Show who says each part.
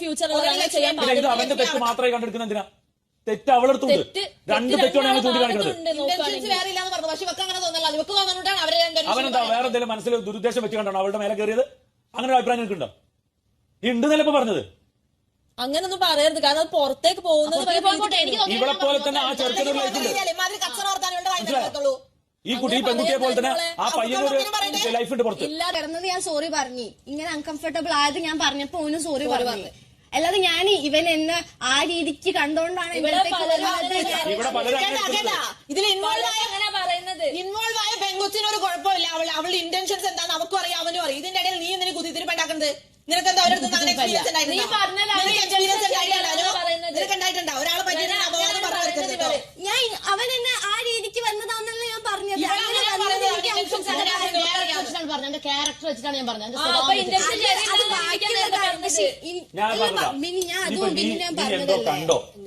Speaker 1: ഫ്യൂച്ചറിൽ ചെയ്യാൻ
Speaker 2: ഇത് അവന്റെ തെറ്റ് മാത്രമേ കണ്ടെടുക്കുന്ന എന്തിനാ? തെറ്റ് അവളെടുത്തുണ്ട്. രണ്ട് തെറ്റാണ് ഞങ്ങൾ ചൂണ്ടിക്കാണിക്കുന്നത്. അവനെന്താ വേറെ എന്തെങ്കിലും മനസ്സിൽ ദുരുദ്ദേശം വെച്ച് കണ്ടാണ് അവളുടെ മേലെ കയറിയത്? അങ്ങനെ ഒരു അഭിപ്രായം നിൽക്കുന്നുണ്ടോ? ഉണ്ടെന്നല്ല ഇപ്പൊ പറഞ്ഞത്.
Speaker 1: അങ്ങനൊന്നും പറയരുത്, കാരണം അത് പുറത്തേക്ക് പോകുന്നത്
Speaker 2: ഇവളെ പോലെ തന്നെ ആ ചെറുക്കനൊരു ലൈഫുണ്ട്. ഈ കുട്ടി പെൺകുട്ടിയെ പോലെ തന്നെ ആ പയ്യനൊരു ലൈഫുണ്ട് പുറത്ത്.
Speaker 3: കിടന്നത് ഞാൻ സോറി പറഞ്ഞു, ഇങ്ങനെ അൺകംഫർട്ടബിൾ ആയത് ഞാൻ പറഞ്ഞപ്പോ ഓനും സോറി പറഞ്ഞു. അല്ലാതെ ഞാൻ ഇവൻ എന്നെ ആ രീതിക്ക് കണ്ടോണ്ടാണ്
Speaker 2: ഇവിടെ
Speaker 4: ഇതിൽ ഇൻവോൾവ് ആയ പെൺകൊച്ചിന് ഒരു കുഴപ്പമില്ല. അവളുടെ ഇന്റൻഷൻസ് എന്താണെന്ന് അവക്കും അറിയാം, അവനും അറിയാം. ഇതിന്റെ ഇടയിൽ നീ എന്തിനു കുത്തിത്തിരിപ്പുണ്ടാക്കുന്നത്? നിനക്ക് എന്താ അവരുടെ എക്സ്പീരിയൻസ് ഉണ്ടായിട്ടുണ്ടോ? ഒരാളെ പറ്റിയിട്ട് അപവാദം പറഞ്ഞു.
Speaker 3: അവൻ എന്നെ ആ രീതിക്ക് വന്നതാണെന്നല്ല ഞാൻ പറഞ്ഞത്.
Speaker 4: ക്യാരക്ടർ വെച്ചിട്ടാണ് ഞാൻ പറഞ്ഞത്.
Speaker 3: ഞാൻ അതുകൊണ്ട് ഞാൻ പറഞ്ഞത്.